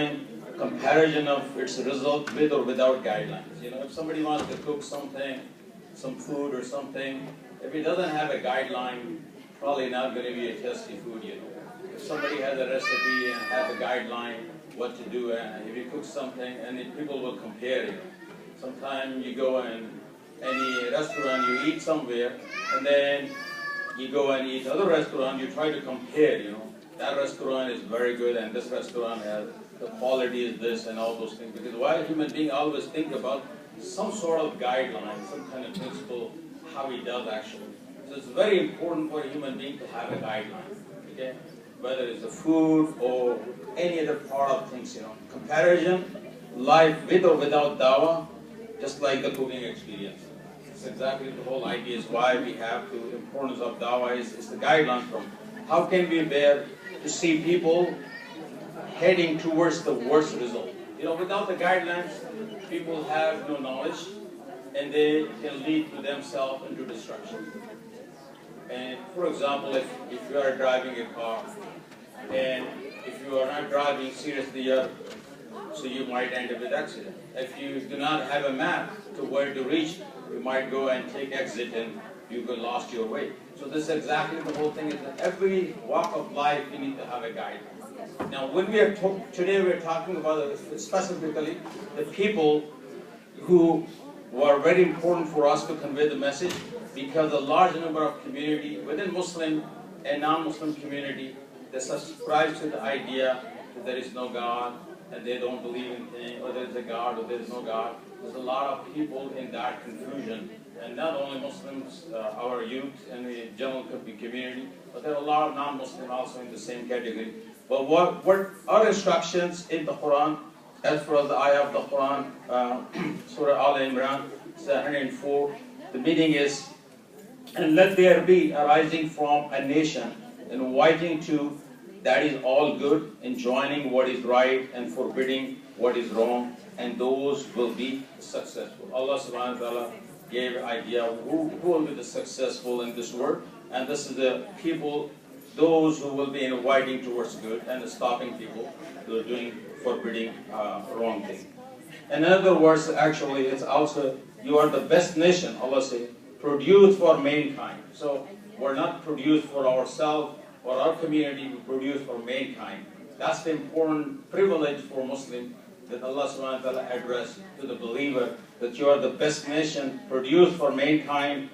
time comparison of its result with or without guidelines. You know, if somebody wants to cook something, some food or something, if it doesn't have a guideline, probably not going to be a tasty food, you know. If somebody has a recipe and has a guideline what to do, and if you cook something, and people will compare it. Sometimes you go in any restaurant, you eat somewhere, and then you go and eat other restaurant, you try to compare, you know. That restaurant is very good, and this restaurant has, the quality is this, and all those things. Because why human being always think about some sort of guideline, some kind of principle, how he does actually. So it's very important for a human being to have a guideline, okay? Whether it's the food or any other part of things, you know. Comparison, life with or without dawah, just like the cooking experience. It's exactly the whole idea is why we have the importance of dawah is the guideline from how can we bear to see people heading towards the worst result. You know, without the guidelines, people have no knowledge and they can lead to themselves into destruction. And for example, if you are driving a car and if you are not driving seriously, so you might end up with accident. If you do not have a map to where to reach, you might go and take exit and you could lost your way. So this is exactly the whole thing, is that every walk of life you need to have a guide. Now when we are today we're talking about specifically the people who are very important for us to convey the message, because a large number of community within Muslim and non-Muslim community, they subscribe to the idea that there is no God and they don't believe in things, or there is a God or there is no God. There's a lot of people in that confusion, and not only Muslims, our youth and the general community, but there are a lot of non-Muslims also in the same category. But what are instructions in the Quran, as far as the ayah of the Quran, Surah Al-Imran, 104, the meaning is, and let there be arising from a nation, inviting to that is all good, enjoining what is right and forbidding what is wrong, and those will be successful. Allah subhanahu wa ta'ala gave an idea of who will be the successful in this world, and this is the people, those who will be inviting towards good and stopping people who are doing forbidding wrong thing. In other words, actually, it's also, you are the best nation, Allah says, produced for mankind. So we're not produced for ourselves or our community, we produce for mankind. That's the important privilege for Muslims that Allah subhanahu wa ta'ala addressed to the believer, that you are the best nation produced for mankind.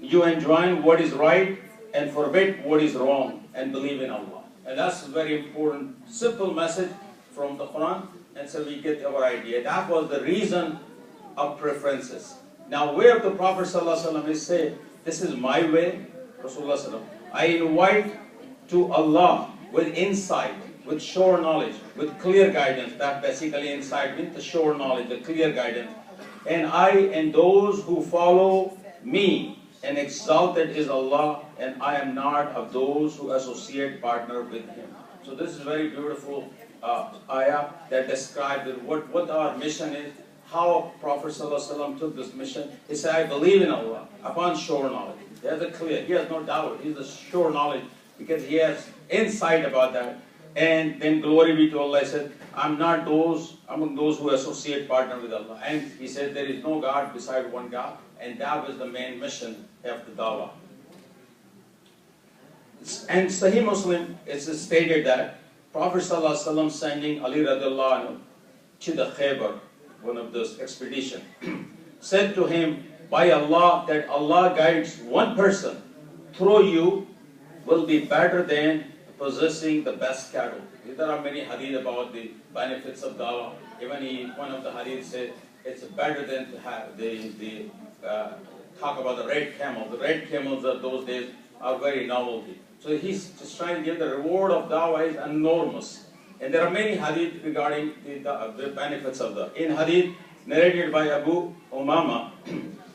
You enjoin what is right and forbid what is wrong and believe in Allah. And that's a very important, simple message from the Quran, and so we get our idea. That was the reason of preferences. Now where the Prophet ﷺ is saying, this is my way, Rasulullah ﷺ, I invite to Allah with insight, with sure knowledge, with clear guidance. That basically insight means the sure knowledge, the clear guidance. And I and those who follow me, and exalted is Allah, and I am not of those who associate partner with Him. So this is very beautiful ayah that describes what our mission is, how Prophet ﷺ took this mission. He said, I believe in Allah upon sure knowledge. He has a clear, he has no doubt, he has a sure knowledge because he has insight about that. And then glory be to Allah, he said, I'm not among those who associate partner with Allah. And he said, there is no God beside one God. And that was the main mission of the Dawah. And Sahih Muslim, it's stated that Prophet ﷺ sending Ali radiallahu anhu to the Khaybar, one of those expeditions, said to him, by Allah, that Allah guides one person through you will be better than possessing the best cattle. There are many hadith about the benefits of dawah. Even one of the hadith said it's better than to have talk about the red camel. The red camels of those days are very novelty. So he's just trying to give the reward of dawah is enormous. And there are many hadith regarding the benefits of that. In hadith narrated by Abu Umama,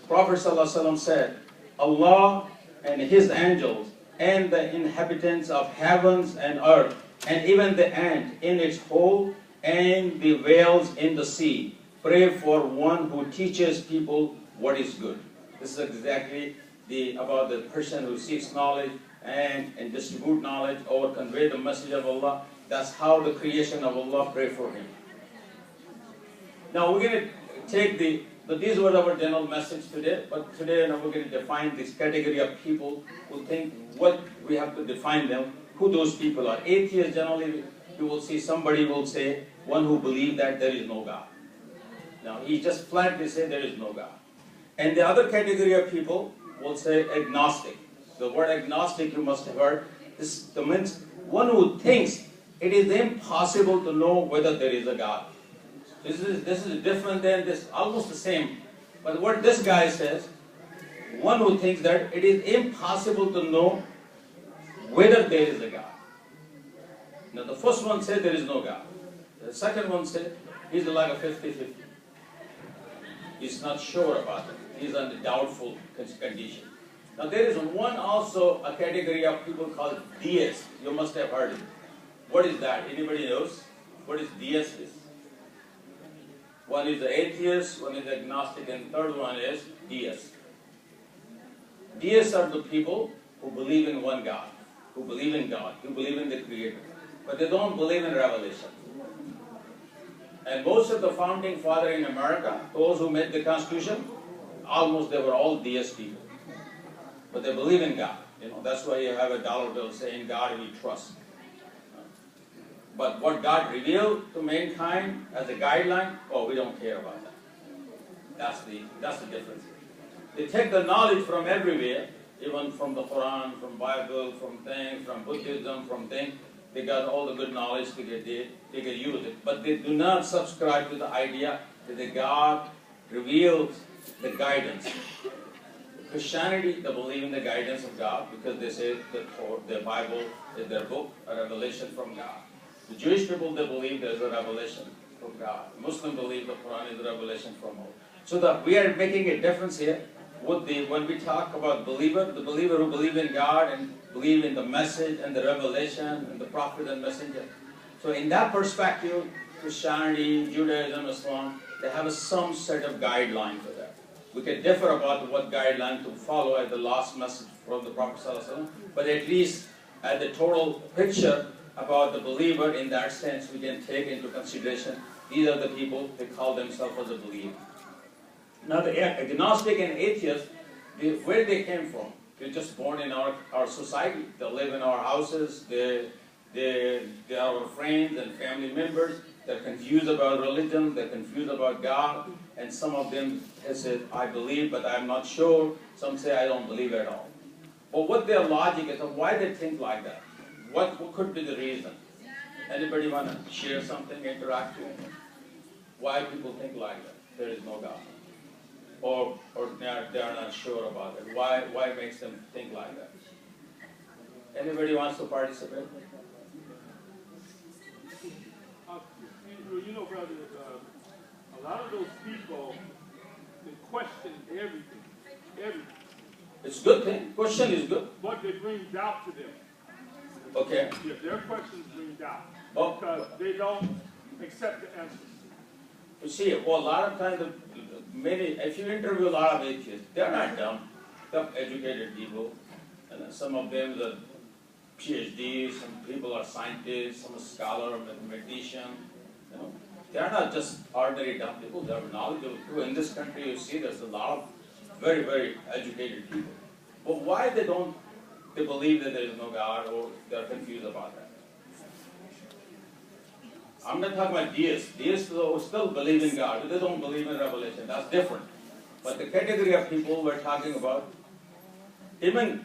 Prophet ﷺ said, Allah and His angels and the inhabitants of heavens and earth, and even the ant in its hole and the whales in the sea, pray for one who teaches people what is good. This is exactly about the person who seeks knowledge and distribute knowledge or convey the message of Allah. That's how the creation of Allah pray for him. Now we're going to take these were our general message today, but today now we're going to define this category of people who think what we have to define them, who those people are. Atheists generally, you will see somebody will say, one who believes that there is no God. Now he just flatly say there is no God. And the other category of people will say agnostic. The word agnostic you must have heard. This means one who thinks it is impossible to know whether there is a God. This is different than this, almost the same. But what this guy says, one who thinks that it is impossible to know whether there is a God. Now the first one said there is no God. The second one said he's like a 50-50. He's not sure about it. He's on the doubtful condition. Now there is one also, a category of people called deists. You must have heard it. What is that? Anybody knows? What is deist is? One is the atheist, one is the agnostic, and the third one is deist. Deists are the people who believe in one God, who believe in God, who believe in the Creator, but they don't believe in revelation. And most of the founding fathers in America, those who made the Constitution, almost they were all deist people. But they believe in God. You know, that's why you have a dollar bill saying, God we trust. But what God revealed to mankind as a guideline, oh, we don't care about that. That's the difference. They take the knowledge from everywhere, even from the Quran, from Bible, from things, from Buddhism, from things. They got all the good knowledge they can use it. But they do not subscribe to the idea that the God reveals the guidance. Christianity, they believe in the guidance of God because they say that the Bible is their book, a revelation from God. The Jewish people, they believe there is a revelation from God. Muslims believe the Quran is a revelation from Allah. So that we are making a difference here. When we talk about believer, the believer who believe in God and believe in the message and the revelation and the prophet and messenger. So in that perspective, Christianity, Judaism, Islam, they have some set of guidelines for that. We can differ about what guideline to follow as the last message from the Prophet ﷺ, but at least at the total picture about the believer in that sense, we can take into consideration these are the people that call themselves as a believer. Now the agnostic and atheist, where they came from, they're just born in our society. They live in our houses. They are our friends and family members. They're confused about religion. They're confused about God. And some of them have said, I believe, but I'm not sure. Some say, I don't believe at all. But what their logic is, why they think like that? What could be the reason? Anybody want to share something interactive? Why people think like that? There is no God. Or they are not sure about it. Why makes them think like that? Anybody wants to participate? You know, brother, a lot of those people, they question everything. Everything. It's a good thing. Question is good. But they bring doubt to them. Okay. Yeah, their questions bring doubt. Oh. Because they don't accept the answers. You see, well, a lot of times, if you interview a lot of atheists, they're not dumb. They're educated people. And some of them are PhDs, some people are scientists, some are scholar, mathematician. You know, they're not just ordinary dumb people. They're knowledgeable people. In this country, you see, there's a lot of very, very educated people. But why they believe that there is no God, or they're confused about that? I'm not talking about deists. Deists still believe in God, but they don't believe in revelation. That's different. But the category of people we're talking about, even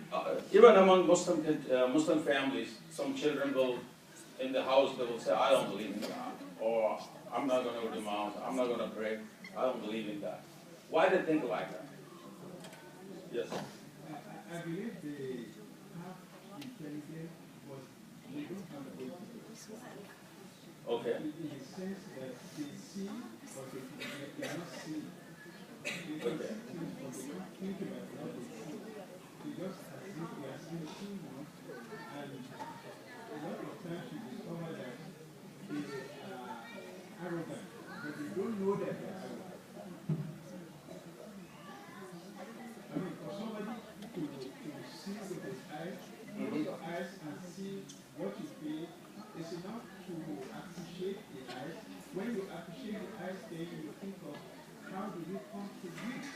among Muslim families, some children will, in the house, they will say, I don't believe in God, or I'm not going to go to mosque, I'm not going to pray, I don't believe in that. Why do they think like that? Yes. I believe they have intelligence, but they don't have ability. Okay. In the sense that they see, but they cannot see. They can see things, but they don't think about what they see. They just as if they are seeing too much, and a lot of times you discover that they are arrogant, but they don't know that they are arrogant. I mean, for somebody to see with his eyes, close your eyes and see what you feel is enough when you appreciate the high stage, you think of how do we come to reach,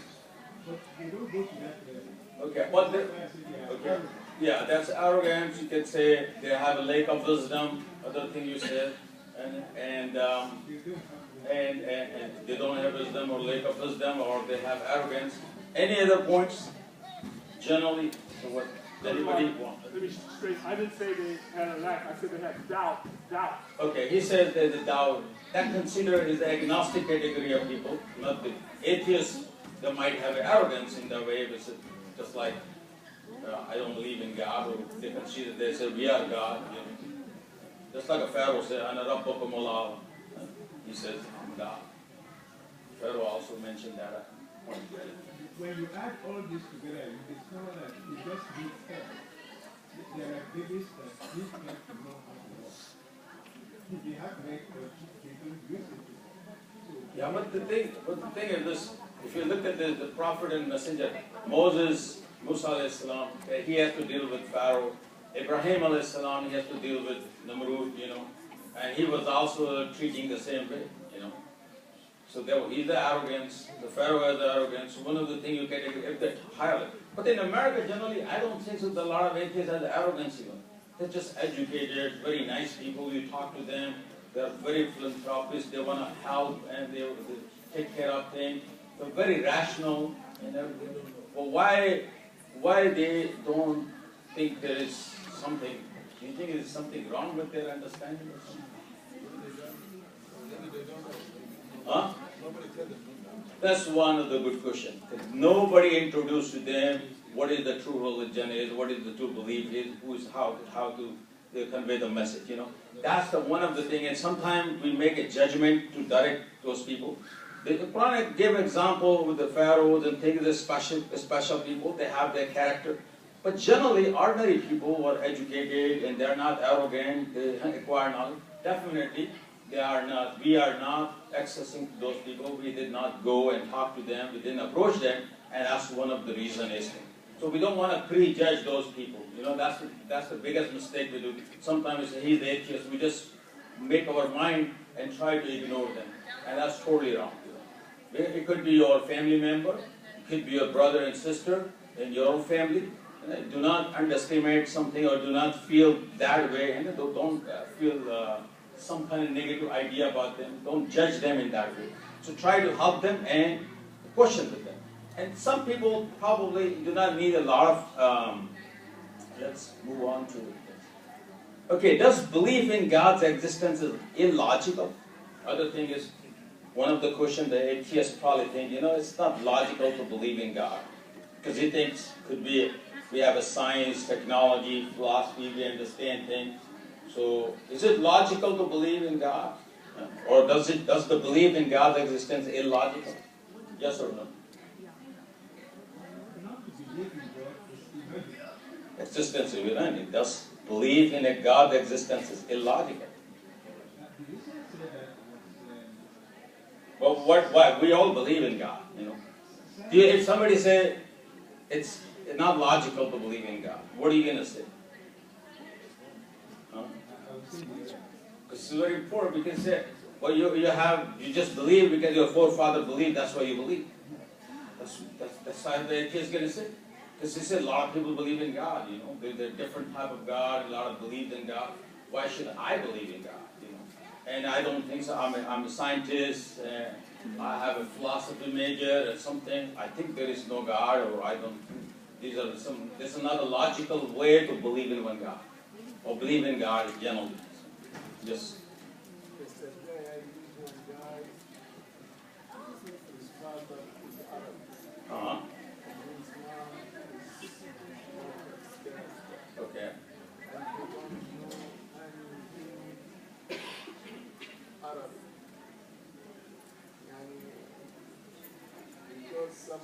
but they don't go to that level. Okay, what the, That's why I say they are okay, arrogant. yeah, that's arrogance. You could say they have a lake of wisdom. Other thing you said, and and they don't have wisdom or lack of wisdom, or they have arrogance. Any other points? Generally, so what anybody want? Let me straight. I didn't say they had a lack. I said they had doubt. Doubt. Okay, he says that the doubt that considered is the agnostic category of people, not the atheists. They might have arrogance in their way, but just like I don't believe in God, or they consider they say we are God. You know. Just like a Pharaoh said, "Ana rabbukum Allah." He says, "I'm God." Pharaoh also mentioned that point. When you add all this together, you discover that you just need help. There are babies that need help to know how to walk. They have legs, but they don't use it. So Yeah, but the thing is this: if you look at the prophet and messenger, Moses, Musa alayhi salam, he has to deal with Pharaoh. Ibrahim alayhi salam, he has to deal with Namrud, you know, and he was also treating the same way, you know. So he's the arrogance, the Pharaoh has the arrogance. One of the things you can if they higher. But in America, generally, I don't think so. A lot of atheists have the arrogance even. They're just educated, very nice people. You talk to them, they're very philanthropists. They want to help and they take care of things. They're very rational and everything. But why they don't think there is something? Do you think there's something wrong with their understanding or something? Huh? That's one of the good questions. Nobody introduced to them what is the true religion is, what is the true belief is, who is how to convey the message. You know, that's the one of the things. And sometimes we make a judgment to direct those people. The Quran gave example with the pharaohs and things. The special people, they have their character. But generally, ordinary people who are educated and they are not arrogant, they acquire knowledge. Definitely. They are not, we are not accessing those people. We did not go and talk to them. We didn't approach them, and that's one of the reasons is. So we don't want to prejudge those people. You know, that's the biggest mistake we do. Sometimes we say, he's the atheist. We just make our mind and try to ignore them. And that's totally wrong. It could be your family member. It could be your brother and sister in your own family. Do not underestimate something or do not feel that way. And don't feel some kind of negative idea about them. Don't judge them in that way. So try to help them and question with them. And some people probably do not need a lot of, let's move on to it. Okay, does belief in God's existence is illogical? Other thing is, one of the questions the atheists probably think, you know, it's not logical to believe in God. Because he thinks could be, we have a science, technology, philosophy, we understand things. So, is it logical to believe in God? Or does the belief in God's existence illogical? Yes or no? not to believe in God is illogical. Existence is illogical. Does belief in a God's existence is illogical? The reason I say that Well, why? We all believe in God, you know. If somebody say it's not logical to believe in God, what are you going to say? Huh? Because it's very important. We can say, well, you just believe because your forefather believed, that's why you believe. That's how the atheist is going to say. Because he said a lot of people believe in God, you know. There's a different type of God, a lot of believe in God. Why should I believe in God, you know? And I don't think so. I'm a scientist, I have a philosophy major or something. I think there is no God, or I don't think. There's another logical way to believe in one God. Or believe in God generally. Just. Uh-huh. Okay. Because some